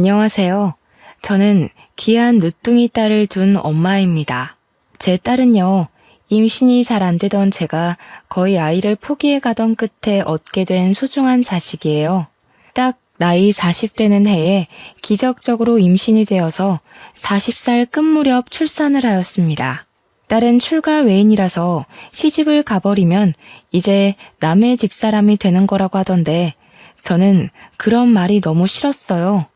안녕하세요. 저는 귀한 늦둥이 딸을 둔 엄마입니다. 제 딸은요, 임신이 잘 안 되던 제가 거의 아이를 포기해 가던 끝에 얻게 된 소중한 자식이에요. 딱 나이 40 되는 해에 기적적으로 임신이 되어서 40살 끝 무렵 출산을 하였습니다. 딸은 출가 외인이라서 시집을 가버리면 이제 남의 집사람이 되는 거라고 하던데 저는 그런 말이 너무 싫었어요.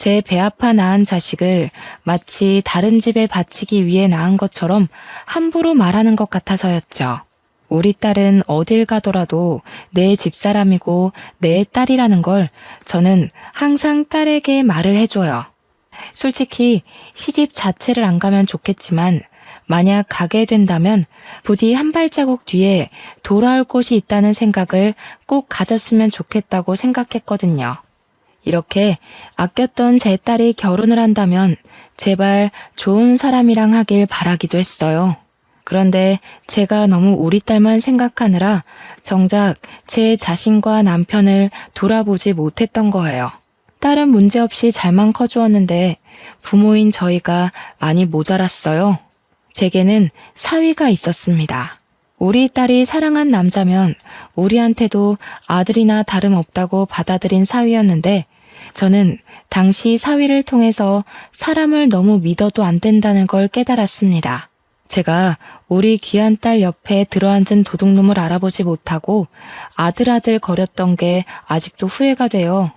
제 배 아파 낳은 자식을 마치 다른 집에 바치기 위해 낳은 것처럼 함부로 말하는 것 같아서였죠. 우리 딸은 어딜 가더라도 내 집사람이고 내 딸이라는 걸 저는 항상 딸에게 말을 해줘요. 솔직히 시집 자체를 안 가면 좋겠지만 만약 가게 된다면 부디 한 발자국 뒤에 돌아올 곳이 있다는 생각을 꼭 가졌으면 좋겠다고 생각했거든요. 이렇게 아꼈던 제 딸이 결혼을 한다면 제발 좋은 사람이랑 하길 바라기도 했어요. 그런데 제가 너무 우리 딸만 생각하느라 정작 제 자신과 남편을 돌아보지 못했던 거예요. 딸은 문제없이 잘만 커주었는데 부모인 저희가 많이 모자랐어요. 제게는 사위가 있었습니다. 우리 딸이 사랑한 남자면 우리한테도 아들이나 다름없다고 받아들인 사위였는데 저는 당시 사위를 통해서 사람을 너무 믿어도 안 된다는 걸 깨달았습니다. 제가 우리 귀한 딸 옆에 들어앉은 도둑놈을 알아보지 못하고 아들아들 거렸던 게 아직도 후회가 돼요.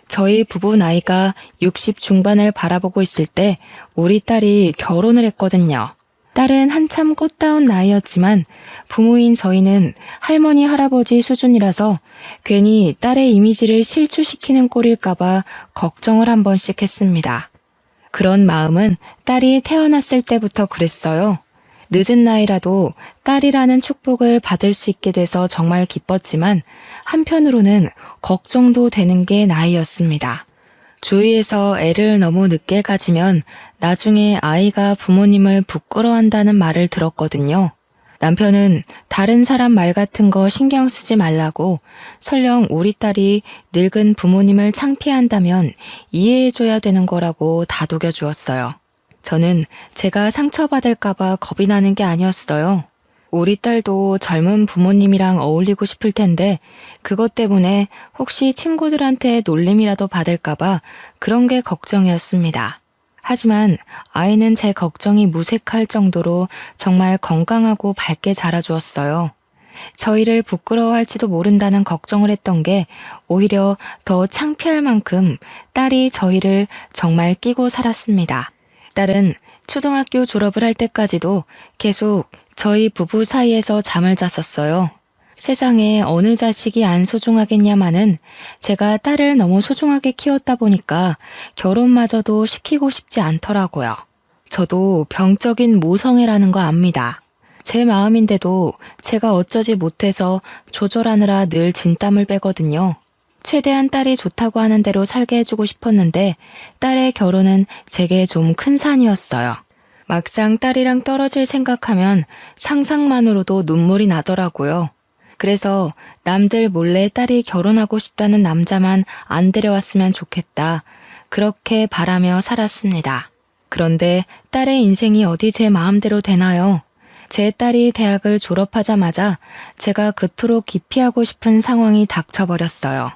저희 부부 나이가 60 중반을 바라보고 있을 때 우리 딸이 결혼을 했거든요. 딸은 한참 꽃다운 나이였지만 부모인 저희는 할머니 할아버지 수준이라서 괜히 딸의 이미지를 실추시키는 꼴일까봐 걱정을 한 번씩 했습니다. 그런 마음은 딸이 태어났을 때부터 그랬어요. 늦은 나이라도 딸이라는 축복을 받을 수 있게 돼서 정말 기뻤지만 한편으로는 걱정도 되는 게 나이였습니다. 주위에서 애를 너무 늦게 가지면 나중에 아이가 부모님을 부끄러워한다는 말을 들었거든요. 남편은 다른 사람 말 같은 거 신경 쓰지 말라고 설령 우리 딸이 늙은 부모님을 창피한다면 이해해줘야 되는 거라고 다독여 주었어요. 저는 제가 상처받을까봐 겁이 나는 게 아니었어요. 우리 딸도 젊은 부모님이랑 어울리고 싶을 텐데 그것 때문에 혹시 친구들한테 놀림이라도 받을까봐 그런 게 걱정이었습니다. 하지만 아이는 제 걱정이 무색할 정도로 정말 건강하고 밝게 자라주었어요. 저희를 부끄러워할지도 모른다는 걱정을 했던 게 오히려 더 창피할 만큼 딸이 저희를 정말 끼고 살았습니다. 딸은 초등학교 졸업을 할 때까지도 계속 저희 부부 사이에서 잠을 잤었어요. 세상에 어느 자식이 안 소중하겠냐마는 제가 딸을 너무 소중하게 키웠다 보니까 결혼마저도 시키고 싶지 않더라고요. 저도 병적인 모성애라는 거 압니다. 제 마음인데도 제가 어쩌지 못해서 조절하느라 늘 진땀을 빼거든요. 최대한 딸이 좋다고 하는 대로 살게 해주고 싶었는데 딸의 결혼은 제게 좀 큰 산이었어요. 막상 딸이랑 떨어질 생각하면 상상만으로도 눈물이 나더라고요. 그래서 남들 몰래 딸이 결혼하고 싶다는 남자만 안 데려왔으면 좋겠다. 그렇게 바라며 살았습니다. 그런데 딸의 인생이 어디 제 마음대로 되나요? 제 딸이 대학을 졸업하자마자 제가 그토록 기피하고 싶은 상황이 닥쳐버렸어요.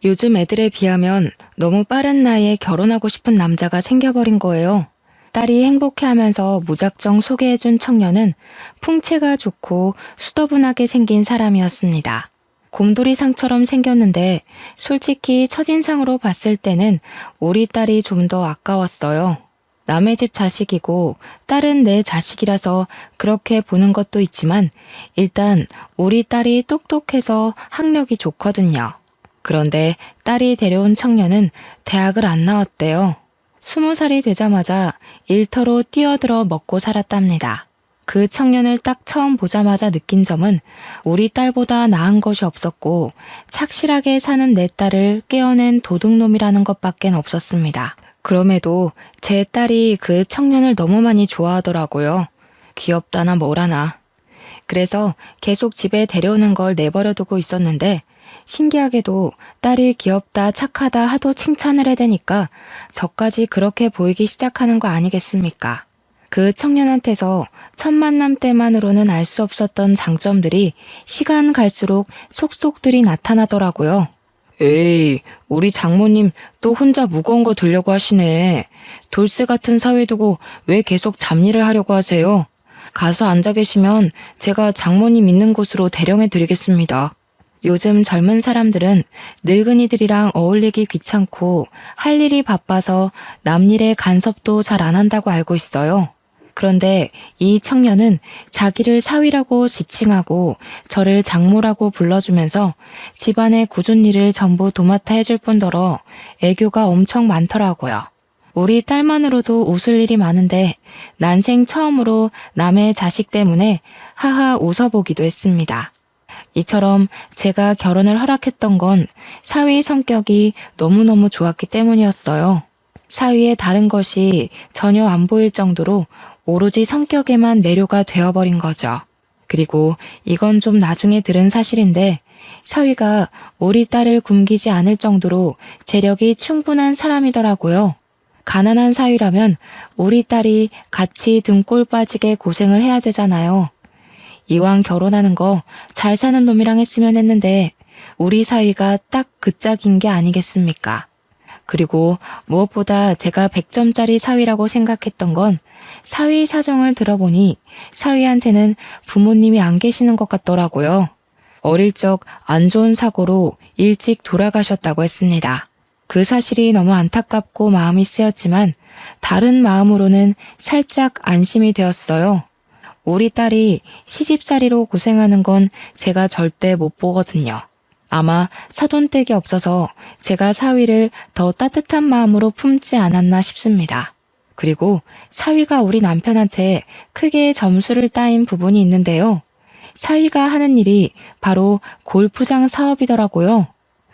요즘 애들에 비하면 너무 빠른 나이에 결혼하고 싶은 남자가 생겨버린 거예요. 딸이 행복해하면서 무작정 소개해준 청년은 풍채가 좋고 수더분하게 생긴 사람이었습니다. 곰돌이상처럼 생겼는데 솔직히 첫인상으로 봤을 때는 우리 딸이 좀 더 아까웠어요. 남의 집 자식이고 딸은 내 자식이라서 그렇게 보는 것도 있지만 일단 우리 딸이 똑똑해서 학력이 좋거든요. 그런데 딸이 데려온 청년은 대학을 안 나왔대요. 20살이 되자마자 일터로 뛰어들어 먹고 살았답니다. 그 청년을 딱 처음 보자마자 느낀 점은 우리 딸보다 나은 것이 없었고 착실하게 사는 내 딸을 깨어낸 도둑놈이라는 것밖엔 없었습니다. 그럼에도 제 딸이 그 청년을 너무 많이 좋아하더라고요. 귀엽다나 뭐라나. 그래서 계속 집에 데려오는 걸 내버려두고 있었는데 신기하게도 딸이 귀엽다, 착하다 하도 칭찬을 해대니까 저까지 그렇게 보이기 시작하는 거 아니겠습니까? 그 청년한테서 첫 만남 때만으로는 알 수 없었던 장점들이 시간 갈수록 속속들이 나타나더라고요. 에이, 우리 장모님 또 혼자 무거운 거 들려고 하시네. 돌쇠 같은 사위 두고 왜 계속 잡일을 하려고 하세요? 가서 앉아 계시면 제가 장모님 있는 곳으로 대령해 드리겠습니다. 요즘 젊은 사람들은 늙은이들이랑 어울리기 귀찮고 할 일이 바빠서 남 일에 간섭도 잘 안 한다고 알고 있어요. 그런데 이 청년은 자기를 사위라고 지칭하고 저를 장모라고 불러주면서 집안의 굳은 일을 전부 도맡아 해줄 뿐더러 애교가 엄청 많더라고요. 우리 딸만으로도 웃을 일이 많은데 난생 처음으로 남의 자식 때문에 하하 웃어보기도 했습니다. 이처럼 제가 결혼을 허락했던 건 사위 성격이 너무너무 좋았기 때문이었어요. 사위의 다른 것이 전혀 안 보일 정도로 오로지 성격에만 매료가 되어버린 거죠. 그리고 이건 좀 나중에 들은 사실인데 사위가 우리 딸을 굶기지 않을 정도로 재력이 충분한 사람이더라고요. 가난한 사위라면 우리 딸이 같이 등골 빠지게 고생을 해야 되잖아요. 이왕 결혼하는 거 잘 사는 놈이랑 했으면 했는데 우리 사위가 딱 그 짝인 게 아니겠습니까? 그리고 무엇보다 제가 100점짜리 사위라고 생각했던 건 사위 사정을 들어보니 사위한테는 부모님이 안 계시는 것 같더라고요. 어릴 적 안 좋은 사고로 일찍 돌아가셨다고 했습니다. 그 사실이 너무 안타깝고 마음이 쓰였지만 다른 마음으로는 살짝 안심이 되었어요. 우리 딸이 시집살이로 고생하는 건 제가 절대 못 보거든요. 아마 사돈댁이 없어서 제가 사위를 더 따뜻한 마음으로 품지 않았나 싶습니다. 그리고 사위가 우리 남편한테 크게 점수를 따인 부분이 있는데요. 사위가 하는 일이 바로 골프장 사업이더라고요.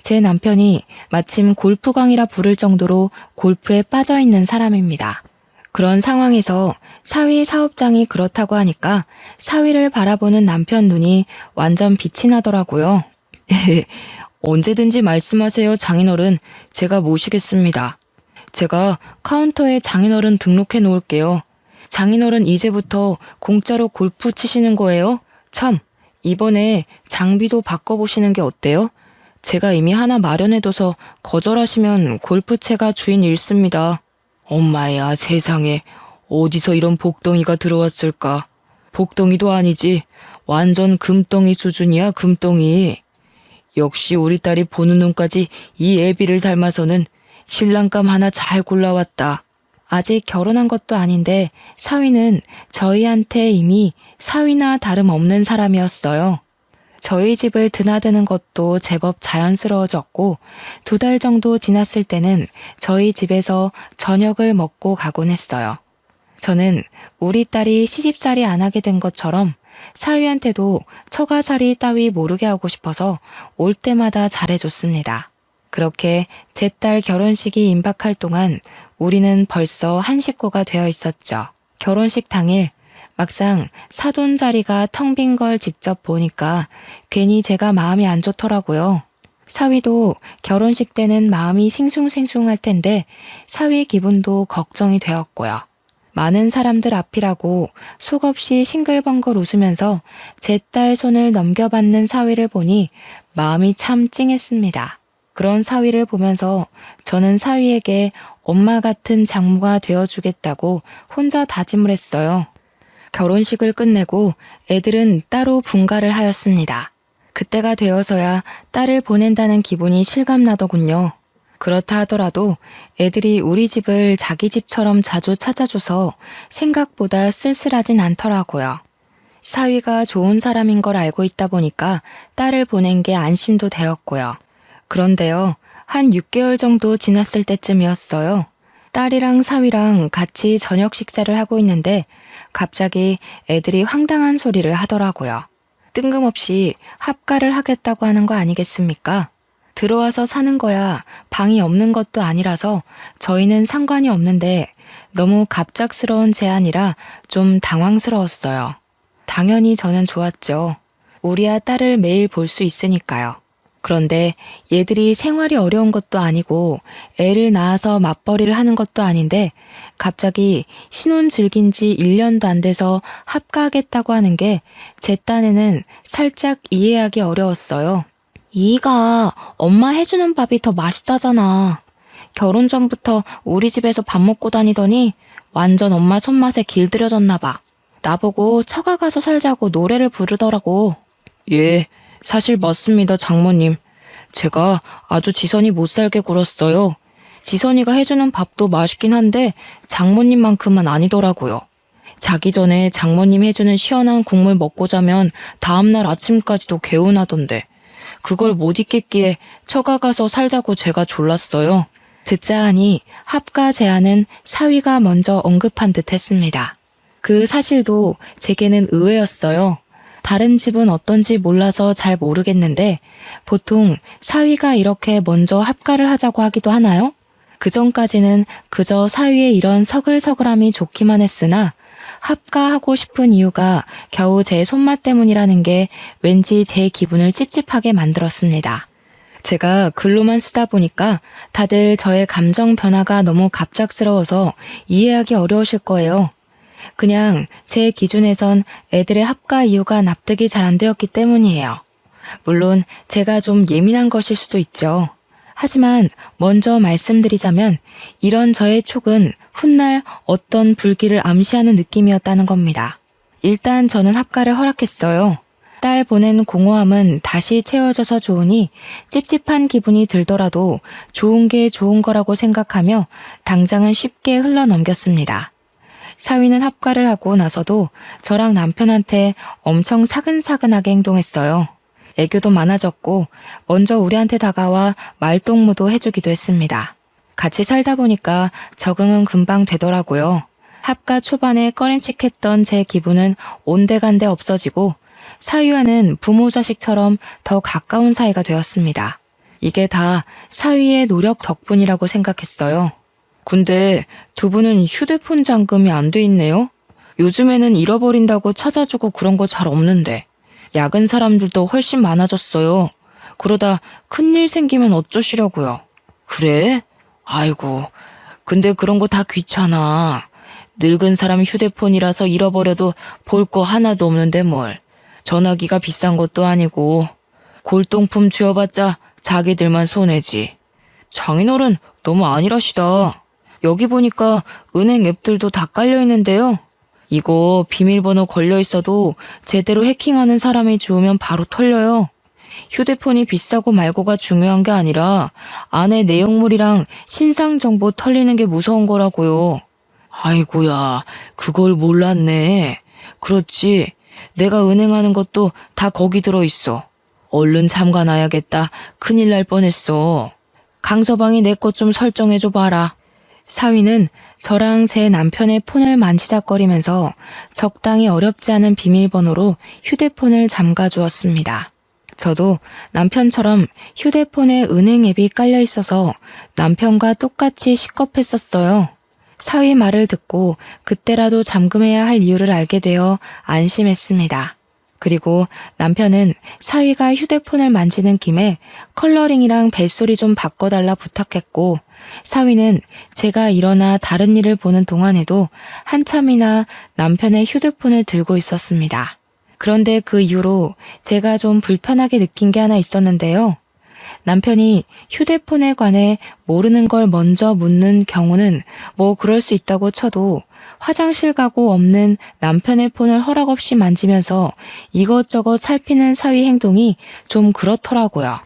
제 남편이 마침 골프광이라 부를 정도로 골프에 빠져있는 사람입니다. 그런 상황에서 사위 사업장이 그렇다고 하니까 사위를 바라보는 남편 눈이 완전 빛이 나더라고요. 언제든지 말씀하세요, 장인어른. 제가 모시겠습니다. 제가 카운터에 장인어른 등록해 놓을게요. 장인어른 이제부터 공짜로 골프 치시는 거예요? 참, 이번에 장비도 바꿔보시는 게 어때요? 제가 이미 하나 마련해둬서 거절하시면 골프채가 주인 잃습니다. 엄마야, 세상에. 어디서 이런 복덩이가 들어왔을까? 복덩이도 아니지. 완전 금덩이 수준이야, 금덩이. 역시 우리 딸이 보는 눈까지 이 애비를 닮아서는 신랑감 하나 잘 골라왔다. 아직 결혼한 것도 아닌데 사위는 저희한테 이미 사위나 다름없는 사람이었어요. 저희 집을 드나드는 것도 제법 자연스러워졌고 2달 정도 지났을 때는 저희 집에서 저녁을 먹고 가곤 했어요. 저는 우리 딸이 시집살이 안 하게 된 것처럼 사위한테도 처가살이 따위 모르게 하고 싶어서 올 때마다 잘해줬습니다. 그렇게 제 딸 결혼식이 임박할 동안 우리는 벌써 한 식구가 되어 있었죠. 결혼식 당일 막상 사돈 자리가 텅 빈 걸 직접 보니까 괜히 제가 마음이 안 좋더라고요. 사위도 결혼식 때는 마음이 싱숭생숭할 텐데 사위 기분도 걱정이 되었고요. 많은 사람들 앞이라고 속없이 싱글벙글 웃으면서 제 딸 손을 넘겨받는 사위를 보니 마음이 참 찡했습니다. 그런 사위를 보면서 저는 사위에게 엄마 같은 장모가 되어주겠다고 혼자 다짐을 했어요. 결혼식을 끝내고 애들은 따로 분가를 하였습니다. 그때가 되어서야 딸을 보낸다는 기분이 실감나더군요. 그렇다 하더라도 애들이 우리 집을 자기 집처럼 자주 찾아줘서 생각보다 쓸쓸하진 않더라고요. 사위가 좋은 사람인 걸 알고 있다 보니까 딸을 보낸 게 안심도 되었고요. 그런데요, 한 6개월 정도 지났을 때쯤이었어요. 딸이랑 사위랑 같이 저녁 식사를 하고 있는데 갑자기 애들이 황당한 소리를 하더라고요. 뜬금없이 합가를 하겠다고 하는 거 아니겠습니까? 들어와서 사는 거야 방이 없는 것도 아니라서 저희는 상관이 없는데 너무 갑작스러운 제안이라 좀 당황스러웠어요. 당연히 저는 좋았죠. 우리야 딸을 매일 볼 수 있으니까요. 그런데 얘들이 생활이 어려운 것도 아니고 애를 낳아서 맞벌이를 하는 것도 아닌데 갑자기 신혼 즐긴 지 1년도 안 돼서 합가하겠다고 하는 게 제 딴에는 살짝 이해하기 어려웠어요. 이가 엄마 해주는 밥이 더 맛있다잖아. 결혼 전부터 우리 집에서 밥 먹고 다니더니 완전 엄마 손맛에 길들여졌나 봐. 나보고 처가 가서 살자고 노래를 부르더라고. 예, 사실 맞습니다, 장모님. 제가 아주 지선이 못 살게 굴었어요. 지선이가 해주는 밥도 맛있긴 한데 장모님만큼은 아니더라고요. 자기 전에 장모님 해주는 시원한 국물 먹고 자면 다음날 아침까지도 개운하던데 그걸 못 잊겠기에 처가 가서 살자고 제가 졸랐어요. 듣자 하니 합가 제안은 사위가 먼저 언급한 듯 했습니다. 그 사실도 제게는 의외였어요. 다른 집은 어떤지 몰라서 잘 모르겠는데 보통 사위가 이렇게 먼저 합가를 하자고 하기도 하나요? 그전까지는 그저 사위의 이런 서글서글함이 좋기만 했으나 합가하고 싶은 이유가 겨우 제 손맛 때문이라는 게 왠지 제 기분을 찝찝하게 만들었습니다. 제가 글로만 쓰다 보니까 다들 저의 감정 변화가 너무 갑작스러워서 이해하기 어려우실 거예요. 그냥 제 기준에선 애들의 합가 이유가 납득이 잘 안 되었기 때문이에요. 물론 제가 좀 예민한 것일 수도 있죠. 하지만 먼저 말씀드리자면 이런 저의 촉은 훗날 어떤 불길을 암시하는 느낌이었다는 겁니다. 일단 저는 합가를 허락했어요. 딸 보낸 공허함은 다시 채워져서 좋으니 찝찝한 기분이 들더라도 좋은 게 좋은 거라고 생각하며 당장은 쉽게 흘러넘겼습니다. 사위는 합가를 하고 나서도 저랑 남편한테 엄청 사근사근하게 행동했어요. 애교도 많아졌고 먼저 우리한테 다가와 말동무도 해주기도 했습니다. 같이 살다 보니까 적응은 금방 되더라고요. 합가 초반에 꺼림칙했던 제 기분은 온데간데 없어지고 사위와는 부모 자식처럼 더 가까운 사이가 되었습니다. 이게 다 사위의 노력 덕분이라고 생각했어요. 근데 두 분은 휴대폰 잠금이 안 돼 있네요? 요즘에는 잃어버린다고 찾아주고 그런 거 잘 없는데. 야근 사람들도 훨씬 많아졌어요. 그러다 큰일 생기면 어쩌시려고요. 그래? 아이고, 근데 그런 거 다 귀찮아. 늙은 사람 휴대폰이라서 잃어버려도 볼 거 하나도 없는데 뭘. 전화기가 비싼 것도 아니고 골동품 쥐어봤자 자기들만 손해지. 장인어른 너무 안일하시다. 여기 보니까 은행 앱들도 다 깔려있는데요. 이거 비밀번호 걸려있어도 제대로 해킹하는 사람이 주우면 바로 털려요. 휴대폰이 비싸고 말고가 중요한 게 아니라 안에 내용물이랑 신상 정보 털리는 게 무서운 거라고요. 아이고야, 그걸 몰랐네. 그렇지. 내가 은행하는 것도 다 거기 들어있어. 얼른 잠가놔야겠다. 큰일 날 뻔했어. 강서방이 내 것 좀 설정해줘 봐라. 사위는 저랑 제 남편의 폰을 만지작거리면서 적당히 어렵지 않은 비밀번호로 휴대폰을 잠가주었습니다. 저도 남편처럼 휴대폰에 은행 앱이 깔려 있어서 남편과 똑같이 식겁했었어요. 사위 말을 듣고 그때라도 잠금해야 할 이유를 알게 되어 안심했습니다. 그리고 남편은 사위가 휴대폰을 만지는 김에 컬러링이랑 벨소리 좀 바꿔달라 부탁했고 사위는 제가 일어나 다른 일을 보는 동안에도 한참이나 남편의 휴대폰을 들고 있었습니다. 그런데 그 이후로 제가 좀 불편하게 느낀 게 하나 있었는데요. 남편이 휴대폰에 관해 모르는 걸 먼저 묻는 경우는 뭐 그럴 수 있다고 쳐도 화장실 가고 없는 남편의 폰을 허락 없이 만지면서 이것저것 살피는 사위 행동이 좀 그렇더라고요.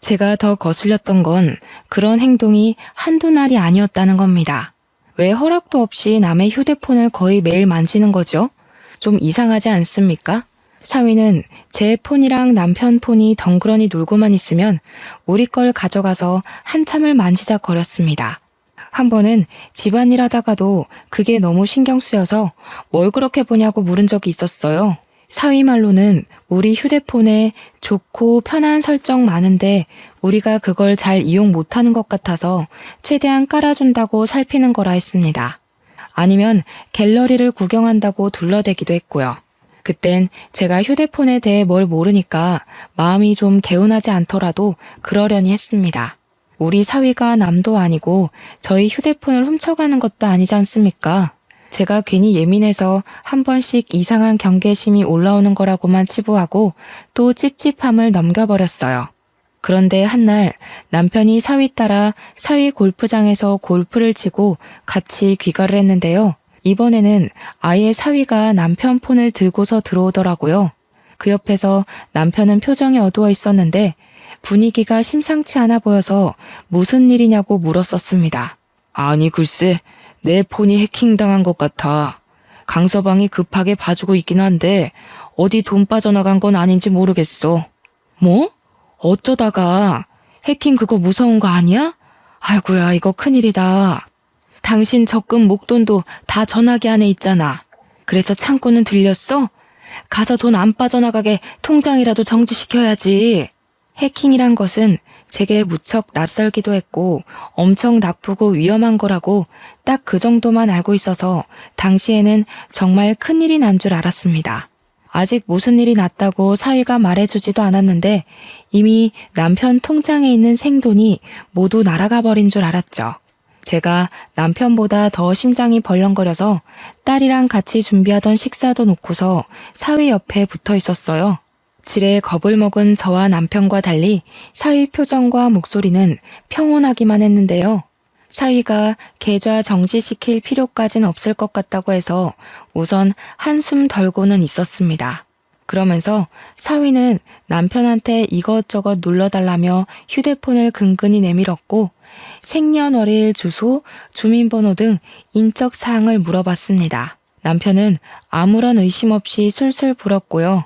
제가 더 거슬렸던 건 그런 행동이 한두 날이 아니었다는 겁니다. 왜 허락도 없이 남의 휴대폰을 거의 매일 만지는 거죠? 좀 이상하지 않습니까? 사위는 제 폰이랑 남편 폰이 덩그러니 놀고만 있으면 우리 걸 가져가서 한참을 만지작거렸습니다. 한 번은 집안일 하다가도 그게 너무 신경 쓰여서 뭘 그렇게 보냐고 물은 적이 있었어요. 사위 말로는 우리 휴대폰에 좋고 편한 설정 많은데 우리가 그걸 잘 이용 못하는 것 같아서 최대한 깔아준다고 살피는 거라 했습니다. 아니면 갤러리를 구경한다고 둘러대기도 했고요. 그땐 제가 휴대폰에 대해 뭘 모르니까 마음이 좀 개운하지 않더라도 그러려니 했습니다. 우리 사위가 남도 아니고 저희 휴대폰을 훔쳐가는 것도 아니지 않습니까? 제가 괜히 예민해서 한 번씩 이상한 경계심이 올라오는 거라고만 치부하고 또 찝찝함을 넘겨버렸어요. 그런데 한날 남편이 사위 따라 사위 골프장에서 골프를 치고 같이 귀가를 했는데요. 이번에는 아예 사위가 남편 폰을 들고서 들어오더라고요. 그 옆에서 남편은 표정이 어두워 있었는데 분위기가 심상치 않아 보여서 무슨 일이냐고 물었었습니다. 아니 글쎄 내 폰이 해킹당한 것 같아. 강서방이 급하게 봐주고 있긴 한데 어디 돈 빠져나간 건 아닌지 모르겠어. 뭐? 어쩌다가 해킹 그거 무서운 거 아니야? 아이고야 이거 큰일이다. 당신 적금 목돈도 다 전화기 안에 있잖아. 그래서 창고는 들렸어? 가서 돈 안 빠져나가게 통장이라도 정지시켜야지. 해킹이란 것은 제게 무척 낯설기도 했고 엄청 나쁘고 위험한 거라고 딱 그 정도만 알고 있어서 당시에는 정말 큰일이 난 줄 알았습니다. 아직 무슨 일이 났다고 사위가 말해주지도 않았는데 이미 남편 통장에 있는 생돈이 모두 날아가 버린 줄 알았죠. 제가 남편보다 더 심장이 벌렁거려서 딸이랑 같이 준비하던 식사도 놓고서 사위 옆에 붙어 있었어요. 지레 겁을 먹은 저와 남편과 달리 사위 표정과 목소리는 평온하기만 했는데요. 사위가 계좌 정지시킬 필요까진 없을 것 같다고 해서 우선 한숨 덜고는 있었습니다. 그러면서 사위는 남편한테 이것저것 눌러달라며 휴대폰을 근근히 내밀었고 생년월일, 주소, 주민번호 등 인적 사항을 물어봤습니다. 남편은 아무런 의심 없이 술술 불었고요.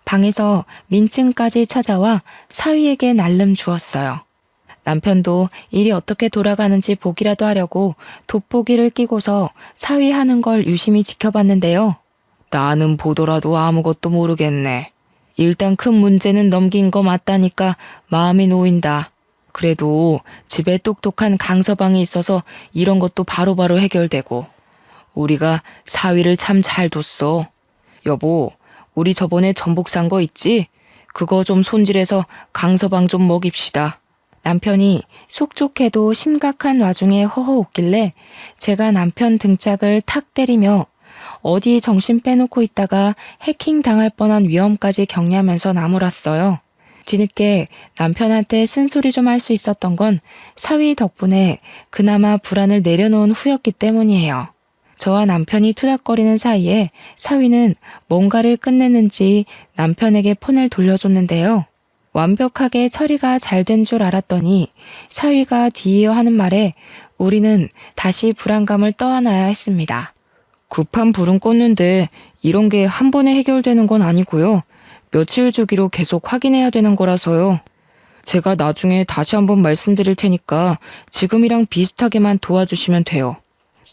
방에서 민증까지 찾아와 사위에게 날름 주었어요. 남편도 일이 어떻게 돌아가는지 보기라도 하려고 돋보기를 끼고서 사위 하는 걸 유심히 지켜봤는데요. 나는 보더라도 아무것도 모르겠네. 일단 큰 문제는 넘긴 거 맞다니까 마음이 놓인다. 그래도 집에 똑똑한 강서방이 있어서 이런 것도 바로바로 해결되고 우리가 사위를 참 잘 뒀어. 여보, 우리 저번에 전복 산 거 있지? 그거 좀 손질해서 강서방 좀 먹입시다. 남편이 속 좋게도 심각한 와중에 허허 웃길래 제가 남편 등짝을 탁 때리며 어디 정신 빼놓고 있다가 해킹 당할 뻔한 위험까지 경례하면서 나무랐어요. 뒤늦게 남편한테 쓴소리 좀 할 수 있었던 건 사위 덕분에 그나마 불안을 내려놓은 후였기 때문이에요. 저와 남편이 투닥거리는 사이에 사위는 뭔가를 끝냈는지 남편에게 폰을 돌려줬는데요. 완벽하게 처리가 잘 된 줄 알았더니 사위가 뒤이어 하는 말에 우리는 다시 불안감을 떠안아야 했습니다. 급한 불은 껐는데 이런 게 한 번에 해결되는 건 아니고요. 며칠 주기로 계속 확인해야 되는 거라서요. 제가 나중에 다시 한번 말씀드릴 테니까 지금이랑 비슷하게만 도와주시면 돼요.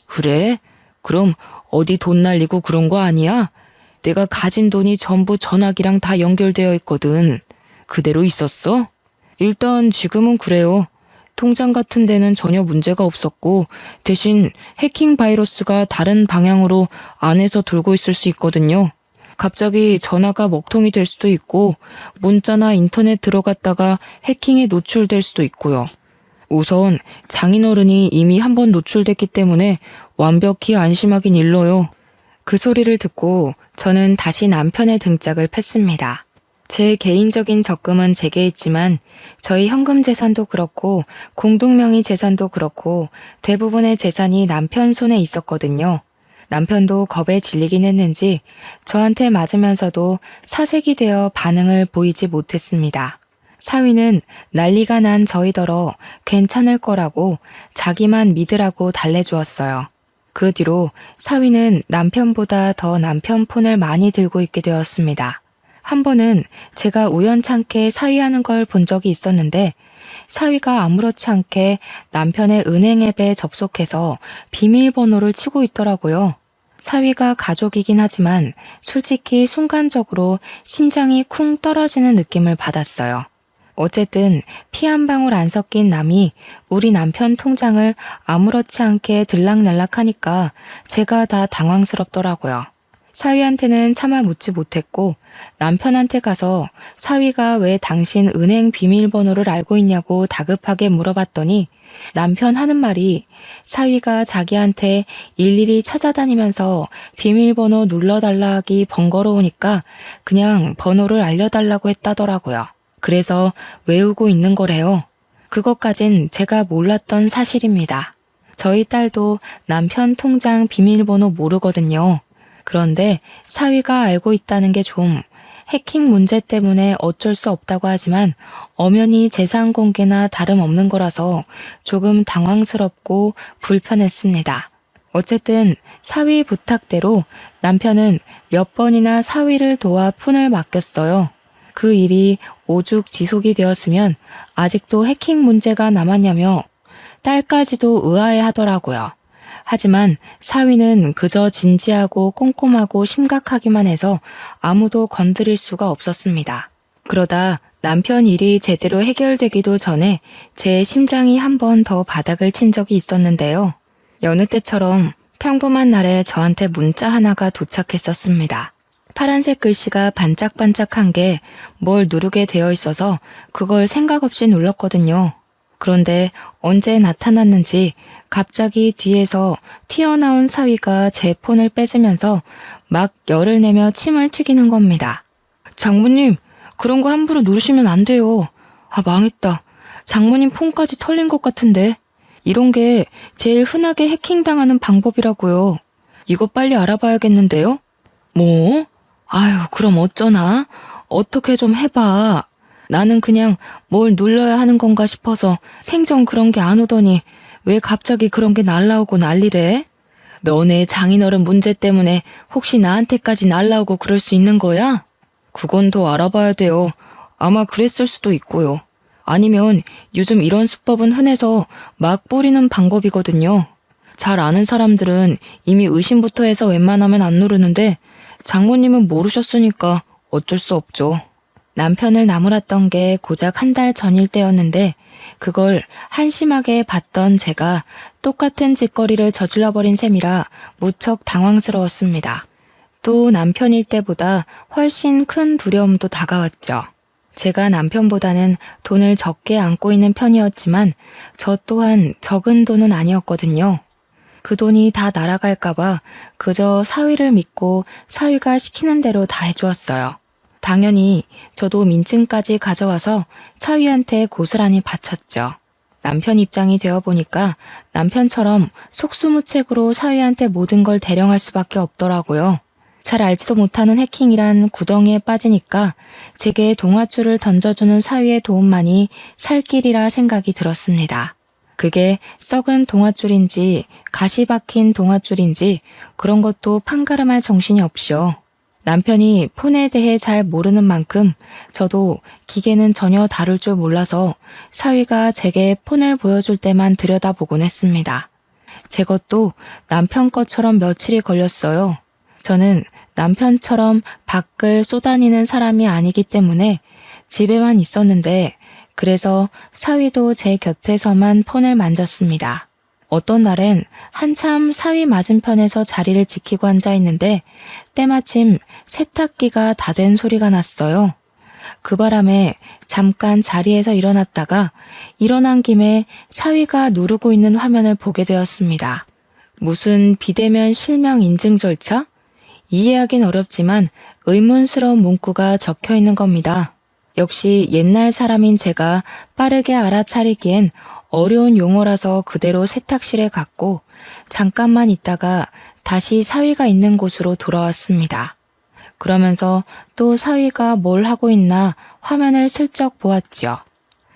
그래? 그럼 어디 돈 날리고 그런 거 아니야? 내가 가진 돈이 전부 전화기랑 다 연결되어 있거든. 그대로 있었어? 일단 지금은 그래요. 통장 같은 데는 전혀 문제가 없었고 대신 해킹 바이러스가 다른 방향으로 안에서 돌고 있을 수 있거든요. 갑자기 전화가 먹통이 될 수도 있고 문자나 인터넷 들어갔다가 해킹에 노출될 수도 있고요. 우선 장인어른이 이미 한 번 노출됐기 때문에 완벽히 안심하긴 일러요. 그 소리를 듣고 저는 다시 남편의 등짝을 팼습니다. 제 개인적인 적금은 제게 있지만 저희 현금 재산도 그렇고 공동명의 재산도 그렇고 대부분의 재산이 남편 손에 있었거든요. 남편도 겁에 질리긴 했는지 저한테 맞으면서도 사색이 되어 반응을 보이지 못했습니다. 사위는 난리가 난 저희더러 괜찮을 거라고 자기만 믿으라고 달래주었어요. 그 뒤로 사위는 남편보다 더 남편 폰을 많이 들고 있게 되었습니다. 한 번은 제가 우연찮게 사위하는 걸 본 적이 있었는데 사위가 아무렇지 않게 남편의 은행 앱에 접속해서 비밀번호를 치고 있더라고요. 사위가 가족이긴 하지만 솔직히 순간적으로 심장이 쿵 떨어지는 느낌을 받았어요. 어쨌든 피 한 방울 안 섞인 남이 우리 남편 통장을 아무렇지 않게 들락날락하니까 제가 다 당황스럽더라고요. 사위한테는 차마 묻지 못했고 남편한테 가서 사위가 왜 당신 은행 비밀번호를 알고 있냐고 다급하게 물어봤더니 남편 하는 말이 사위가 자기한테 일일이 찾아다니면서 비밀번호 눌러달라 하기 번거로우니까 그냥 번호를 알려달라고 했다더라고요. 그래서 외우고 있는 거래요. 그것까진 제가 몰랐던 사실입니다. 저희 딸도 남편 통장 비밀번호 모르거든요. 그런데 사위가 알고 있다는 게 좀 해킹 문제 때문에 어쩔 수 없다고 하지만 엄연히 재산 공개나 다름없는 거라서 조금 당황스럽고 불편했습니다. 어쨌든 사위 부탁대로 남편은 몇 번이나 사위를 도와 폰을 맡겼어요. 그 일이 오죽 지속이 되었으면 아직도 해킹 문제가 남았냐며 딸까지도 의아해 하더라고요. 하지만 사위는 그저 진지하고 꼼꼼하고 심각하기만 해서 아무도 건드릴 수가 없었습니다. 그러다 남편 일이 제대로 해결되기도 전에 제 심장이 한 번 더 바닥을 친 적이 있었는데요. 여느 때처럼 평범한 날에 저한테 문자 하나가 도착했었습니다. 파란색 글씨가 반짝반짝한 게 뭘 누르게 되어 있어서 그걸 생각 없이 눌렀거든요. 그런데 언제 나타났는지 갑자기 뒤에서 튀어나온 사위가 제 폰을 뺏으면서 막 열을 내며 침을 튀기는 겁니다. 장모님, 그런 거 함부로 누르시면 안 돼요. 아, 망했다. 장모님 폰까지 털린 것 같은데. 이런 게 제일 흔하게 해킹당하는 방법이라고요. 이거 빨리 알아봐야겠는데요? 뭐? 아유, 그럼 어쩌나? 어떻게 좀 해봐. 나는 그냥 뭘 눌러야 하는 건가 싶어서 생전 그런 게 안 오더니 왜 갑자기 그런 게 날라오고 난리래? 너네 장인어른 문제 때문에 혹시 나한테까지 날라오고 그럴 수 있는 거야? 그건 더 알아봐야 돼요. 아마 그랬을 수도 있고요. 아니면 요즘 이런 수법은 흔해서 막 뿌리는 방법이거든요. 잘 아는 사람들은 이미 의심부터 해서 웬만하면 안 누르는데 장모님은 모르셨으니까 어쩔 수 없죠. 남편을 나무랐던 게 고작 한 달 전일 때였는데 그걸 한심하게 봤던 제가 똑같은 짓거리를 저질러버린 셈이라 무척 당황스러웠습니다. 또 남편일 때보다 훨씬 큰 두려움도 다가왔죠. 제가 남편보다는 돈을 적게 안고 있는 편이었지만 저 또한 적은 돈은 아니었거든요. 그 돈이 다 날아갈까봐 그저 사위를 믿고 사위가 시키는 대로 다 해주었어요. 당연히 저도 민증까지 가져와서 사위한테 고스란히 바쳤죠. 남편 입장이 되어보니까 남편처럼 속수무책으로 사위한테 모든 걸 대령할 수밖에 없더라고요. 잘 알지도 못하는 해킹이란 구덩이에 빠지니까 제게 동아줄을 던져주는 사위의 도움만이 살 길이라 생각이 들었습니다. 그게 썩은 동아줄인지 가시 박힌 동아줄인지 그런 것도 판가름할 정신이 없이요. 남편이 폰에 대해 잘 모르는 만큼 저도 기계는 전혀 다룰 줄 몰라서 사위가 제게 폰을 보여줄 때만 들여다보곤 했습니다. 제 것도 남편 것처럼 며칠이 걸렸어요. 저는 남편처럼 밖을 쏘다니는 사람이 아니기 때문에 집에만 있었는데 그래서 사위도 제 곁에서만 폰을 만졌습니다. 어떤 날엔 한참 사위 맞은편에서 자리를 지키고 앉아 있는데 때마침 세탁기가 다 된 소리가 났어요. 그 바람에 잠깐 자리에서 일어났다가 일어난 김에 사위가 누르고 있는 화면을 보게 되었습니다. 무슨 비대면 실명 인증 절차? 이해하긴 어렵지만 의문스러운 문구가 적혀 있는 겁니다. 역시 옛날 사람인 제가 빠르게 알아차리기엔 어려운 용어라서 그대로 세탁실에 갔고 잠깐만 있다가 다시 사위가 있는 곳으로 돌아왔습니다. 그러면서 또 사위가 뭘 하고 있나 화면을 슬쩍 보았죠.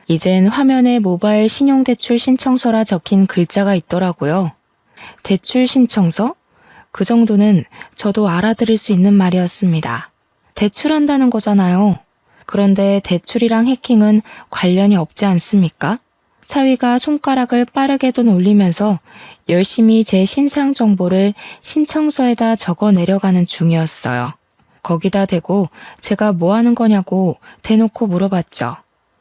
이젠 화면에 모바일 신용대출 신청서라 적힌 글자가 있더라고요. 대출 신청서? 그 정도는 저도 알아들을 수 있는 말이었습니다. 대출한다는 거잖아요. 그런데 대출이랑 해킹은 관련이 없지 않습니까? 사위가 손가락을 빠르게도 놀리면서 열심히 제 신상 정보를 신청서에다 적어 내려가는 중이었어요. 거기다 대고 제가 뭐 하는 거냐고 대놓고 물어봤죠.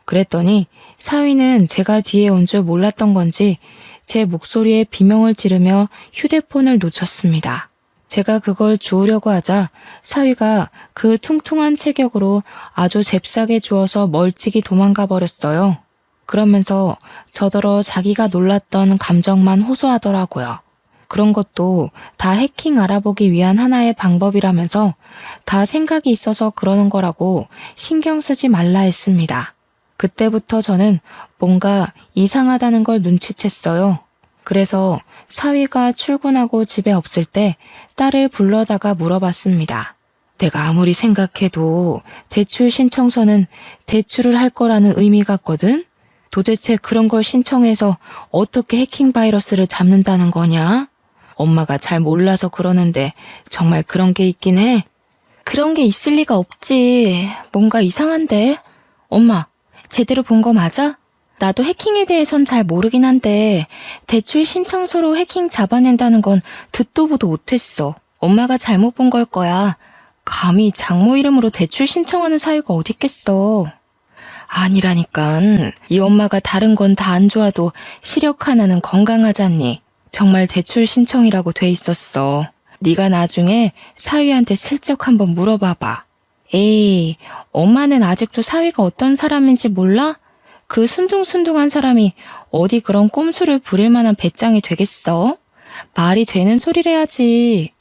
그랬더니 사위는 제가 뒤에 온 줄 몰랐던 건지 제 목소리에 비명을 지르며 휴대폰을 놓쳤습니다. 제가 그걸 주우려고 하자 사위가 그 퉁퉁한 체격으로 아주 잽싸게 주워서 멀찍이 도망가 버렸어요. 그러면서 저더러 자기가 놀랐던 감정만 호소하더라고요. 그런 것도 다 해킹 알아보기 위한 하나의 방법이라면서 다 생각이 있어서 그러는 거라고 신경 쓰지 말라 했습니다. 그때부터 저는 뭔가 이상하다는 걸 눈치챘어요. 그래서 사위가 출근하고 집에 없을 때 딸을 불러다가 물어봤습니다. 내가 아무리 생각해도 대출 신청서는 대출을 할 거라는 의미 같거든? 도대체 그런 걸 신청해서 어떻게 해킹 바이러스를 잡는다는 거냐? 엄마가 잘 몰라서 그러는데 정말 그런 게 있긴 해. 그런 게 있을 리가 없지. 뭔가 이상한데. 엄마, 제대로 본 거 맞아? 나도 해킹에 대해선 잘 모르긴 한데 대출 신청서로 해킹 잡아낸다는 건 듣도 보도 못했어. 엄마가 잘못 본 걸 거야. 감히 장모 이름으로 대출 신청하는 사유가 어딨겠어. 아니라니깐. 이 엄마가 다른 건 다 안 좋아도 시력 하나는 건강하잖니. 정말 대출 신청이라고 돼 있었어. 네가 나중에 사위한테 슬쩍 한번 물어봐봐. 에이, 엄마는 아직도 사위가 어떤 사람인지 몰라? 그 순둥순둥한 사람이 어디 그런 꼼수를 부릴 만한 배짱이 되겠어? 말이 되는 소리를 해야지.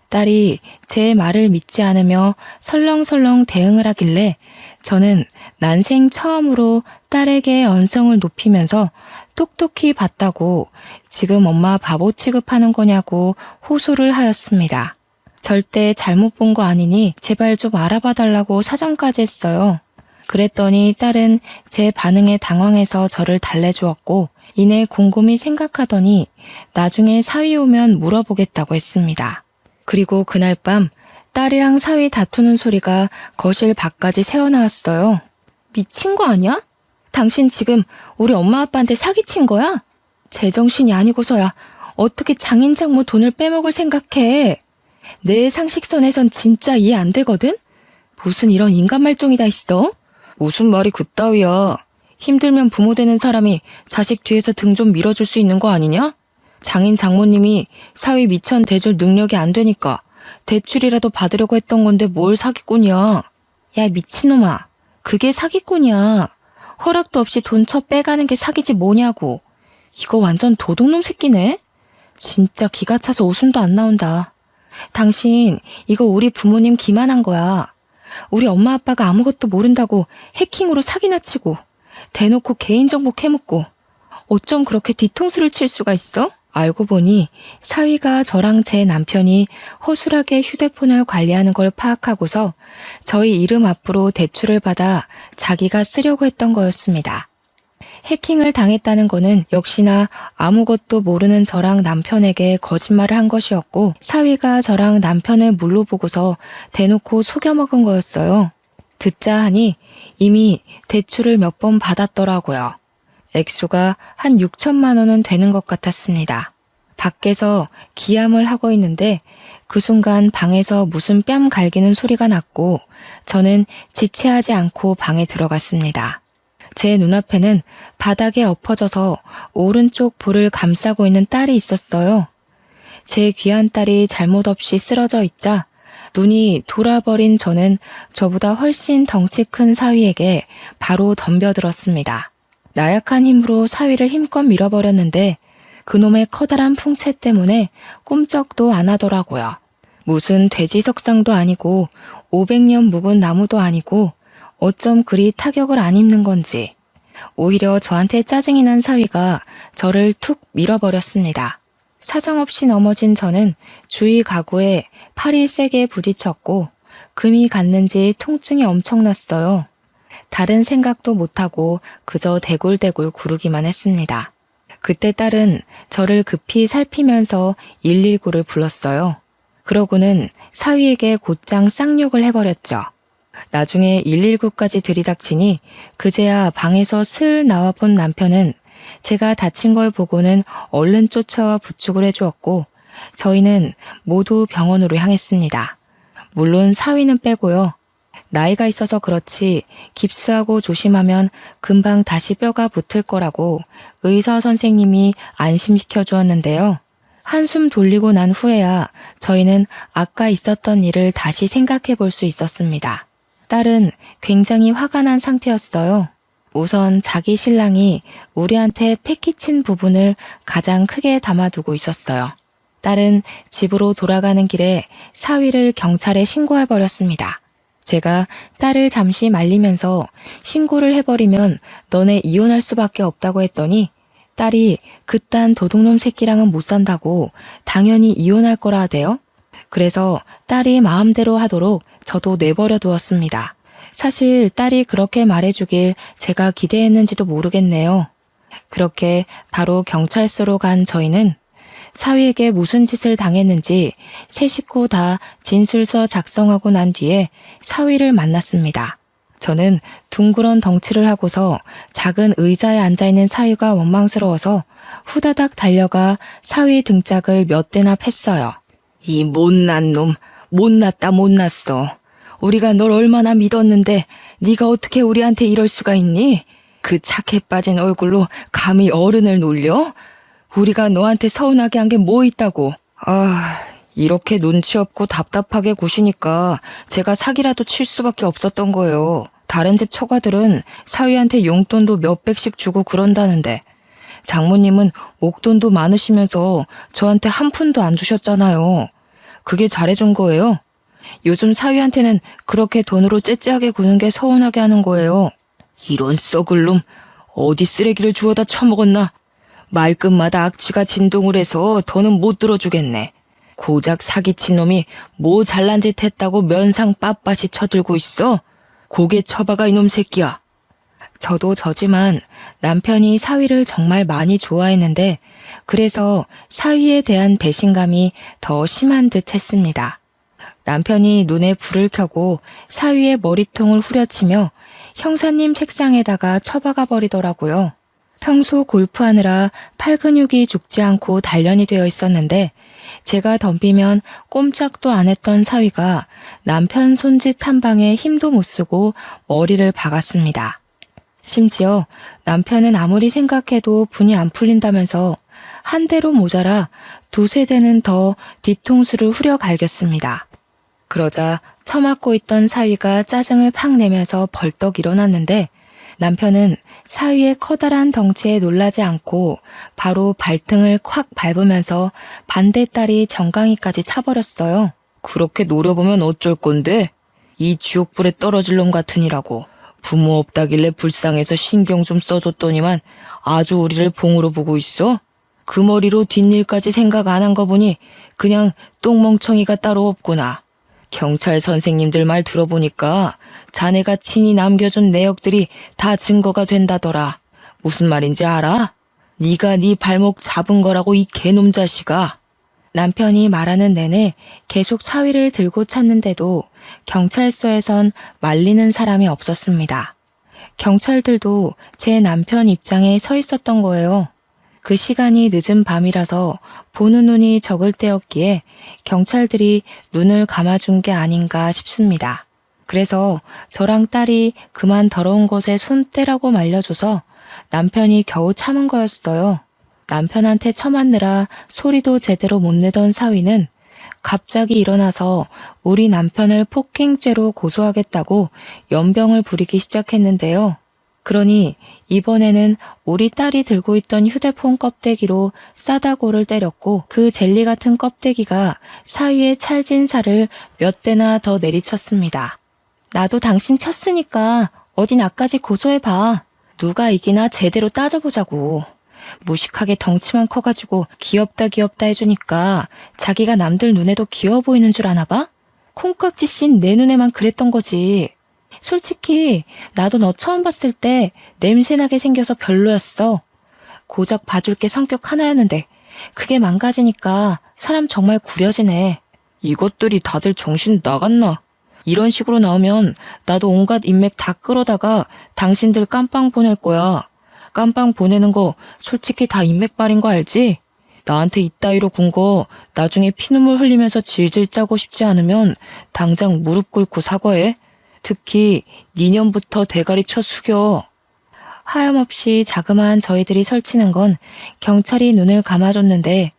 딸이 제 말을 믿지 않으며 설렁설렁 대응을 하길래 저는 난생 처음으로 딸에게 언성을 높이면서 똑똑히 봤다고 지금 엄마 바보 취급하는 거냐고 호소를 하였습니다. 절대 잘못 본 거 아니니 제발 좀 알아봐 달라고 사정까지 했어요. 그랬더니 딸은 제 반응에 당황해서 저를 달래주었고 이내 곰곰이 생각하더니 나중에 사위 오면 물어보겠다고 했습니다. 그리고 그날 밤 딸이랑 사위 다투는 소리가 거실 밖까지 새어나왔어요. 미친 거 아니야? 당신 지금 우리 엄마 아빠한테 사기친 거야? 제정신이 아니고서야 어떻게 장인 장모 돈을 빼먹을 생각해? 내 상식선에선 진짜 이해 안 되거든? 무슨 이런 인간 말종이 다 있어? 무슨 말이 그따위야. 힘들면 부모 되는 사람이 자식 뒤에서 등 좀 밀어줄 수 있는 거 아니냐? 장인 장모님이 사위 미천 대줄 능력이 안 되니까 대출이라도 받으려고 했던 건데 뭘 사기꾼이야. 야 미친놈아, 그게 사기꾼이야. 허락도 없이 돈 쳐 빼가는 게 사기지 뭐냐고. 이거 완전 도둑놈 새끼네. 진짜 기가 차서 웃음도 안 나온다. 당신 이거 우리 부모님 기만한 거야. 우리 엄마 아빠가 아무것도 모른다고 해킹으로 사기나 치고 대놓고 개인정보 캐묻고 어쩜 그렇게 뒤통수를 칠 수가 있어? 알고 보니 사위가 저랑 제 남편이 허술하게 휴대폰을 관리하는 걸 파악하고서 저희 이름 앞으로 대출을 받아 자기가 쓰려고 했던 거였습니다. 해킹을 당했다는 거는 역시나 아무것도 모르는 저랑 남편에게 거짓말을 한 것이었고 사위가 저랑 남편을 물로 보고서 대놓고 속여먹은 거였어요. 듣자 하니 이미 대출을 몇 번 받았더라고요. 액수가 한 6천만 원은 되는 것 같았습니다. 밖에서 기함을 하고 있는데 그 순간 방에서 무슨 뺨 갈기는 소리가 났고 저는 지체하지 않고 방에 들어갔습니다. 제 눈앞에는 바닥에 엎어져서 오른쪽 볼을 감싸고 있는 딸이 있었어요. 제 귀한 딸이 잘못 없이 쓰러져 있자 눈이 돌아버린 저는 저보다 훨씬 덩치 큰 사위에게 바로 덤벼들었습니다. 나약한 힘으로 사위를 힘껏 밀어버렸는데 그놈의 커다란 풍채 때문에 꼼짝도 안 하더라고요. 무슨 돼지 석상도 아니고 500년 묵은 나무도 아니고 어쩜 그리 타격을 안 입는 건지. 오히려 저한테 짜증이 난 사위가 저를 툭 밀어버렸습니다. 사정없이 넘어진 저는 주위 가구에 팔이 세게 부딪혔고 금이 갔는지 통증이 엄청났어요. 다른 생각도 못하고 그저 대굴대굴 구르기만 했습니다. 그때 딸은 저를 급히 살피면서 119를 불렀어요. 그러고는 사위에게 곧장 쌍욕을 해버렸죠. 나중에 119까지 들이닥치니 그제야 방에서 슬 나와본 남편은 제가 다친 걸 보고는 얼른 쫓아와 부축을 해주었고 저희는 모두 병원으로 향했습니다. 물론 사위는 빼고요. 나이가 있어서 그렇지 깁스하고 조심하면 금방 다시 뼈가 붙을 거라고 의사 선생님이 안심시켜 주었는데요. 한숨 돌리고 난 후에야 저희는 아까 있었던 일을 다시 생각해 볼 수 있었습니다. 딸은 굉장히 화가 난 상태였어요. 우선 자기 신랑이 우리한테 패기친 부분을 가장 크게 담아두고 있었어요. 딸은 집으로 돌아가는 길에 사위를 경찰에 신고해버렸습니다. 제가 딸을 잠시 말리면서 신고를 해버리면 너네 이혼할 수밖에 없다고 했더니 딸이 그딴 도둑놈 새끼랑은 못 산다고 당연히 이혼할 거라 하대요. 그래서 딸이 마음대로 하도록 저도 내버려 두었습니다. 사실 딸이 그렇게 말해주길 제가 기대했는지도 모르겠네요. 그렇게 바로 경찰서로 간 저희는 사위에게 무슨 짓을 당했는지 세 식구 다 진술서 작성하고 난 뒤에 사위를 만났습니다. 저는 둥그런 덩치를 하고서 작은 의자에 앉아있는 사위가 원망스러워서 후다닥 달려가 사위 등짝을 몇 대나 팼어요. 이 못난 놈, 못났다 못났어. 우리가 널 얼마나 믿었는데 네가 어떻게 우리한테 이럴 수가 있니? 그 착해 빠진 얼굴로 감히 어른을 놀려? 우리가 너한테 서운하게 한 게 뭐 있다고. 이렇게 눈치 없고 답답하게 구시니까 제가 사기라도 칠 수밖에 없었던 거예요. 다른 집 처가들은 사위한테 용돈도 몇백씩 주고 그런다는데 장모님은 옥돈도 많으시면서 저한테 한 푼도 안 주셨잖아요. 그게 잘해준 거예요. 요즘 사위한테는 그렇게 돈으로 째째하게 구는 게 서운하게 하는 거예요. 이런 썩을 놈, 어디 쓰레기를 주워다 처먹었나? 말끝마다 악취가 진동을 해서 더는 못 들어주겠네. 고작 사기친 놈이 뭐 잘난 짓 했다고 면상 빳빳이 쳐들고 있어? 고개 쳐박아 이놈 새끼야. 저도 저지만 남편이 사위를 정말 많이 좋아했는데 그래서 사위에 대한 배신감이 더 심한 듯 했습니다. 남편이 눈에 불을 켜고 사위의 머리통을 후려치며 형사님 책상에다가 처박아 버리더라고요. 평소 골프하느라 팔 근육이 죽지 않고 단련이 되어 있었는데 제가 덤비면 꼼짝도 안 했던 사위가 남편 손짓 한 방에 힘도 못 쓰고 머리를 박았습니다. 심지어 남편은 아무리 생각해도 분이 안 풀린다면서 한 대로 모자라 두세 대는 더 뒤통수를 후려 갈겼습니다. 그러자 처맞고 있던 사위가 짜증을 팍 내면서 벌떡 일어났는데 남편은 사위의 커다란 덩치에 놀라지 않고 바로 발등을 콱 밟으면서 반대 딸이 정강이까지 차버렸어요. 그렇게 노려보면 어쩔 건데? 이 지옥불에 떨어질 놈 같으니라고. 부모 없다길래 불쌍해서 신경 좀 써줬더니만 아주 우리를 봉으로 보고 있어? 그 머리로 뒷일까지 생각 안 한 거 보니 그냥 똥멍청이가 따로 없구나. 경찰 선생님들 말 들어보니까 자네가 친히 남겨준 내역들이 다 증거가 된다더라. 무슨 말인지 알아? 네가 네 발목 잡은 거라고 이 개놈 자식아. 남편이 말하는 내내 계속 사위를 들고 찾는데도 경찰서에선 말리는 사람이 없었습니다. 경찰들도 제 남편 입장에 서 있었던 거예요. 그 시간이 늦은 밤이라서 보는 눈이 적을 때였기에 경찰들이 눈을 감아준 게 아닌가 싶습니다. 그래서 저랑 딸이 그만 더러운 곳에 손 떼라고 말려줘서 남편이 겨우 참은 거였어요. 남편한테 처맞느라 소리도 제대로 못 내던 사위는 갑자기 일어나서 우리 남편을 폭행죄로 고소하겠다고 연병을 부리기 시작했는데요. 그러니 이번에는 우리 딸이 들고 있던 휴대폰 껍데기로 싸다고를 때렸고 그 젤리 같은 껍데기가 사위의 찰진 살을 몇 대나 더 내리쳤습니다. 나도 당신 쳤으니까 어디 나까지 고소해봐. 누가 이기나 제대로 따져보자고. 무식하게 덩치만 커가지고 귀엽다 해주니까 자기가 남들 눈에도 귀여워 보이는 줄 아나 봐? 콩깍지 씬 내 눈에만 그랬던 거지. 솔직히 나도 너 처음 봤을 때 냄새나게 생겨서 별로였어. 고작 봐줄 게 성격 하나였는데 그게 망가지니까 사람 정말 구려지네. 이것들이 다들 정신 나갔나? 이런 식으로 나오면 나도 온갖 인맥 다 끌어다가 당신들 깜빵 보낼 거야. 깜빵 보내는 거 솔직히 다 인맥발인 거 알지? 나한테 이따위로 군 거 나중에 피눈물 흘리면서 질질 짜고 싶지 않으면 당장 무릎 꿇고 사과해. 특히 니년부터 대가리 쳐 숙여. 하염없이 자그마한 저희들이 설치는 건 경찰이 눈을 감아줬는데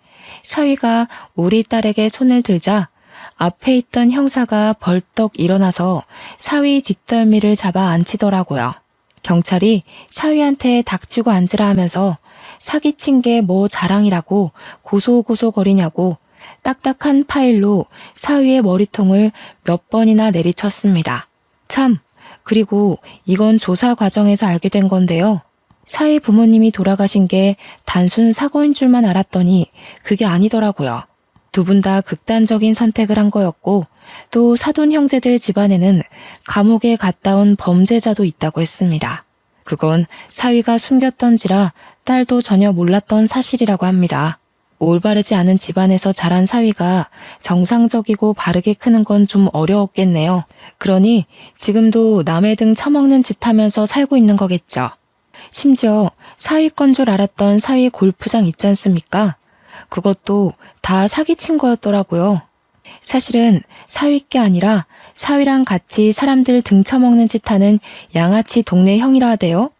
사위가 우리 딸에게 손을 들자 앞에 있던 형사가 벌떡 일어나서 사위 뒷덜미를 잡아 앉히더라고요. 경찰이 사위한테 닥치고 앉으라 하면서 사기친 게 뭐 자랑이라고 고소고소거리냐고 딱딱한 파일로 사위의 머리통을 몇 번이나 내리쳤습니다. 참, 그리고 이건 조사 과정에서 알게 된 건데요. 사위 부모님이 돌아가신 게 단순 사고인 줄만 알았더니 그게 아니더라고요. 두 분 다 극단적인 선택을 한 거였고 또 사돈 형제들 집안에는 감옥에 갔다 온 범죄자도 있다고 했습니다. 그건 사위가 숨겼던지라 딸도 전혀 몰랐던 사실이라고 합니다. 올바르지 않은 집안에서 자란 사위가 정상적이고 바르게 크는 건 좀 어려웠겠네요. 그러니 지금도 남의 등 처먹는 짓 하면서 살고 있는 거겠죠. 심지어 사위 건 줄 알았던 사위 골프장 있지 않습니까? 그것도 다 사기친 거였더라고요. 사실은 사위께 아니라 사위랑 같이 사람들 등쳐먹는 짓 하는 양아치 동네 형이라 하대요.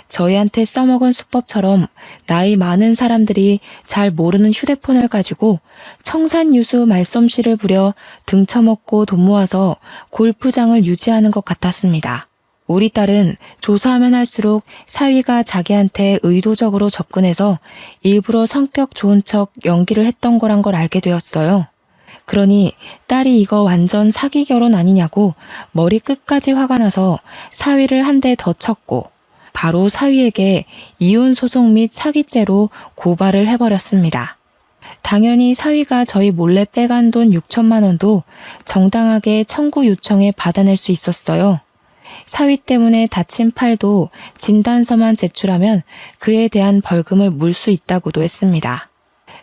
저희한테 써먹은 수법처럼 나이 많은 사람들이 잘 모르는 휴대폰을 가지고 청산유수 말솜씨를 부려 등쳐먹고 돈 모아서 골프장을 유지하는 것 같았습니다. 우리 딸은 조사하면 할수록 사위가 자기한테 의도적으로 접근해서 일부러 성격 좋은 척 연기를 했던 거란 걸 알게 되었어요. 그러니 딸이 이거 완전 사기 결혼 아니냐고 머리 끝까지 화가 나서 사위를 한 대 더 쳤고 바로 사위에게 이혼 소송 및 사기죄로 고발을 해버렸습니다. 당연히 사위가 저희 몰래 빼간 돈 6천만 원도 정당하게 청구 요청에 받아낼 수 있었어요. 사위 때문에 다친 팔도 진단서만 제출하면 그에 대한 벌금을 물 수 있다고도 했습니다.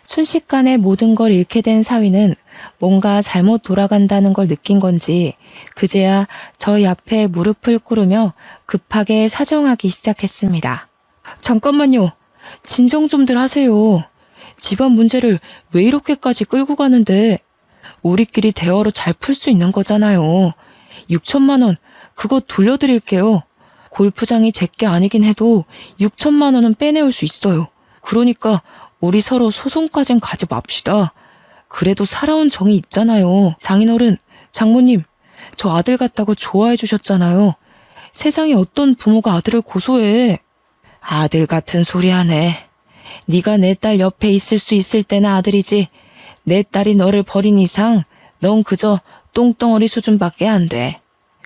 순식간에 모든 걸 잃게 된 사위는 뭔가 잘못 돌아간다는 걸 느낀 건지 그제야 저희 앞에 무릎을 꿇으며 급하게 사정하기 시작했습니다. 잠깐만요. 진정 좀들 하세요. 집안 문제를 왜 이렇게까지 끌고 가는데 우리끼리 대화로 잘 풀 수 있는 거잖아요. 6천만 원 그거 돌려드릴게요. 골프장이 제게 아니긴 해도 6천만 원은 빼내올 수 있어요. 그러니까 우리 서로 소송까진 가지 맙시다. 그래도 살아온 정이 있잖아요. 장인어른, 장모님, 저 아들 같다고 좋아해 주셨잖아요. 세상에 어떤 부모가 아들을 고소해. 아들 같은 소리 하네. 네가 내 딸 옆에 있을 수 있을 때나 아들이지. 내 딸이 너를 버린 이상 넌 그저 똥덩어리 수준밖에 안 돼.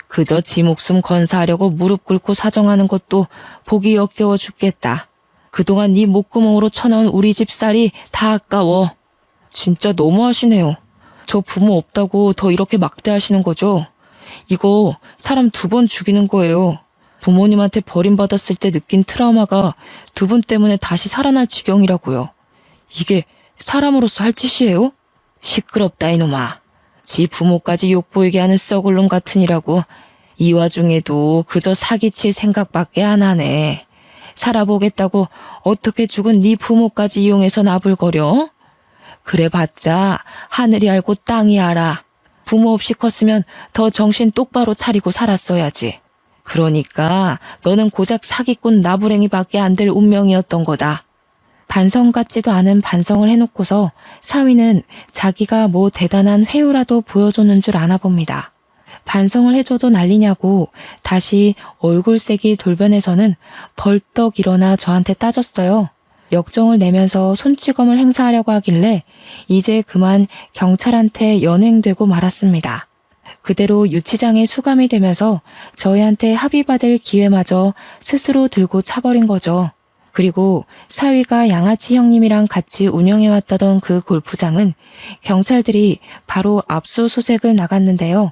그저 지 목숨 건사하려고 무릎 꿇고 사정하는 것도 보기 역겨워 죽겠다. 그동안 네 목구멍으로 쳐넣은 우리 집 쌀이 다 아까워. 진짜 너무하시네요. 저 부모 없다고 더 이렇게 막대하시는 거죠? 이거 사람 2번 죽이는 거예요. 부모님한테 버림받았을 때 느낀 트라우마가 2분 때문에 다시 살아날 지경이라고요. 이게 사람으로서 할 짓이에요? 시끄럽다 이놈아. 지 부모까지 욕보이게 하는 썩을 놈 같으니라고. 이 와중에도 그저 사기칠 생각밖에 안 하네. 살아보겠다고 어떻게 죽은 네 부모까지 이용해서 나불거려? 그래봤자 하늘이 알고 땅이 알아. 부모 없이 컸으면 더 정신 똑바로 차리고 살았어야지. 그러니까 너는 고작 사기꾼 나부랭이밖에 안 될 운명이었던 거다. 반성 같지도 않은 반성을 해놓고서 사위는 자기가 뭐 대단한 회유라도 보여주는 줄 아나 봅니다. 반성을 해줘도 난리냐고 다시 얼굴색이 돌변해서는 벌떡 일어나 저한테 따졌어요. 역정을 내면서 손찌검을 행사하려고 하길래 이제 그만 경찰한테 연행되고 말았습니다. 그대로 유치장에 수감이 되면서 저희한테 합의받을 기회마저 스스로 들고 차버린 거죠. 그리고 사위가 양아치 형님이랑 같이 운영해왔다던 그 골프장은 경찰들이 바로 압수수색을 나갔는데요.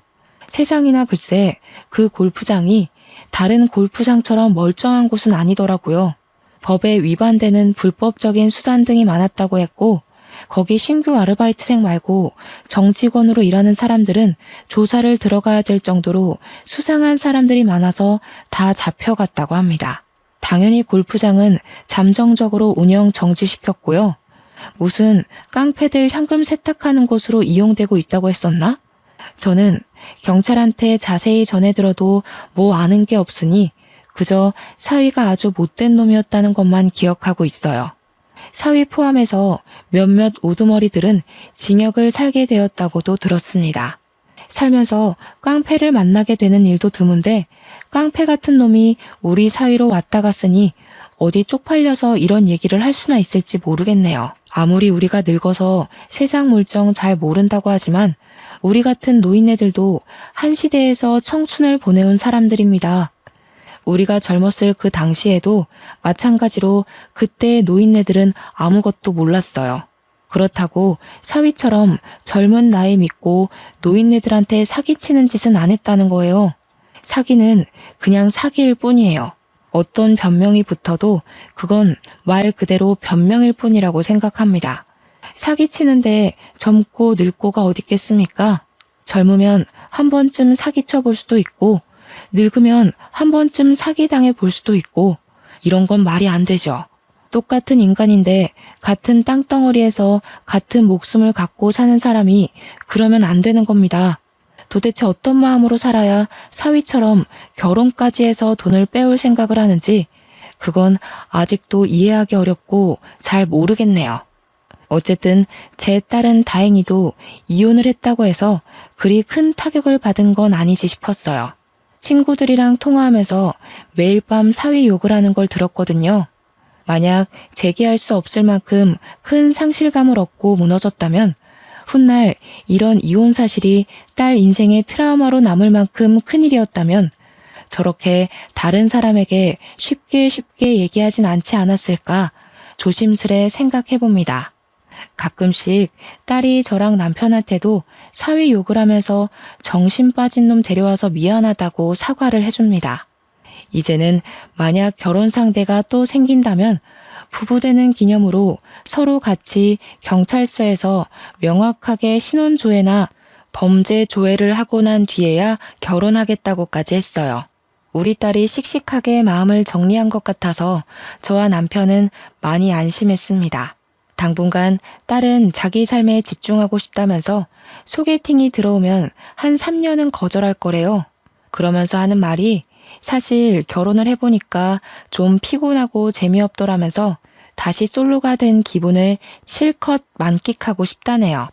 세상이나 글쎄 그 골프장이 다른 골프장처럼 멀쩡한 곳은 아니더라고요. 법에 위반되는 불법적인 수단 등이 많았다고 했고 거기 신규 아르바이트생 말고 정직원으로 일하는 사람들은 조사를 들어가야 될 정도로 수상한 사람들이 많아서 다 잡혀갔다고 합니다. 당연히 골프장은 잠정적으로 운영 정지시켰고요. 무슨 깡패들 현금 세탁하는 곳으로 이용되고 있다고 했었나? 저는 경찰한테 자세히 전해 들어도 뭐 아는 게 없으니 그저 사위가 아주 못된 놈이었다는 것만 기억하고 있어요. 사위 포함해서 몇몇 우두머리들은 징역을 살게 되었다고도 들었습니다. 살면서 깡패를 만나게 되는 일도 드문데 깡패 같은 놈이 우리 사위로 왔다 갔으니 어디 쪽팔려서 이런 얘기를 할 수나 있을지 모르겠네요. 아무리 우리가 늙어서 세상 물정 잘 모른다고 하지만 우리 같은 노인네들도 한 시대에서 청춘을 보내온 사람들입니다. 우리가 젊었을 그 당시에도 마찬가지로 그때의 노인네들은 아무것도 몰랐어요. 그렇다고 사위처럼 젊은 나이 믿고 노인네들한테 사기치는 짓은 안 했다는 거예요. 사기는 그냥 사기일 뿐이에요. 어떤 변명이 붙어도 그건 말 그대로 변명일 뿐이라고 생각합니다. 사기치는데 젊고 늙고가 어딨겠습니까? 젊으면 한 번쯤 사기쳐 볼 수도 있고 늙으면 한 번쯤 사기당해 볼 수도 있고 이런 건 말이 안 되죠. 똑같은 인간인데 같은 땅덩어리에서 같은 목숨을 갖고 사는 사람이 그러면 안 되는 겁니다. 도대체 어떤 마음으로 살아야 사위처럼 결혼까지 해서 돈을 빼올 생각을 하는지 그건 아직도 이해하기 어렵고 잘 모르겠네요. 어쨌든 제 딸은 다행히도 이혼을 했다고 해서 그리 큰 타격을 받은 건 아니지 싶었어요. 친구들이랑 통화하면서 매일 밤 사위 욕을 하는 걸 들었거든요. 만약 재기할 수 없을 만큼 큰 상실감을 얻고 무너졌다면 훗날 이런 이혼 사실이 딸 인생의 트라우마로 남을 만큼 큰일이었다면 저렇게 다른 사람에게 쉽게 얘기하진 않지 않았을까 조심스레 생각해봅니다. 가끔씩 딸이 저랑 남편한테도 사위 욕을 하면서 정신 빠진 놈 데려와서 미안하다고 사과를 해줍니다. 이제는 만약 결혼 상대가 또 생긴다면 부부되는 기념으로 서로 같이 경찰서에서 명확하게 신원조회나 범죄 조회를 하고 난 뒤에야 결혼하겠다고까지 했어요. 우리 딸이 씩씩하게 마음을 정리한 것 같아서 저와 남편은 많이 안심했습니다. 당분간 딸은 자기 삶에 집중하고 싶다면서 소개팅이 들어오면 한 3년은 거절할 거래요. 그러면서 하는 말이 사실 결혼을 해보니까 좀 피곤하고 재미없더라면서 다시 솔로가 된 기분을 실컷 만끽하고 싶다네요.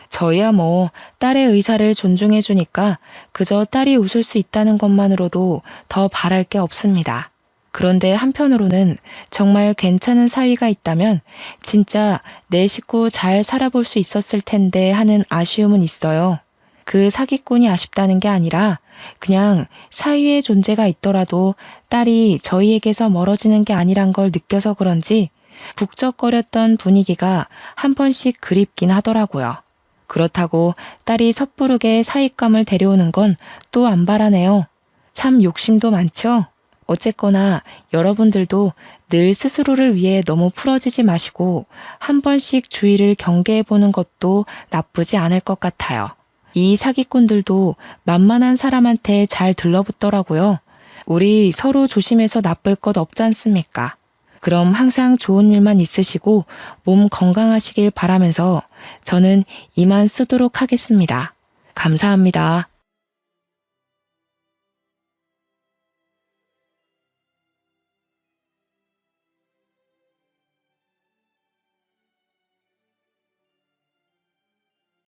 저희야 뭐 딸의 의사를 존중해주니까 그저 딸이 웃을 수 있다는 것만으로도 더 바랄 게 없습니다. 그런데 한편으로는 정말 괜찮은 사위가 있다면 진짜 내 식구 잘 살아볼 수 있었을 텐데 하는 아쉬움은 있어요. 그 사기꾼이 아쉽다는 게 아니라 그냥 사위의 존재가 있더라도 딸이 저희에게서 멀어지는 게 아니란 걸 느껴서 그런지 북적거렸던 분위기가 한 번씩 그립긴 하더라고요. 그렇다고 딸이 섣부르게 사윗감을 데려오는 건 또 안 바라네요. 참 욕심도 많죠? 어쨌거나 여러분들도 늘 스스로를 위해 너무 풀어지지 마시고 한 번씩 주의를 경계해보는 것도 나쁘지 않을 것 같아요. 이 사기꾼들도 만만한 사람한테 잘 들러붙더라고요. 우리 서로 조심해서 나쁠 것 없지 않습니까? 그럼 항상 좋은 일만 있으시고 몸 건강하시길 바라면서 저는 이만 쓰도록 하겠습니다. 감사합니다.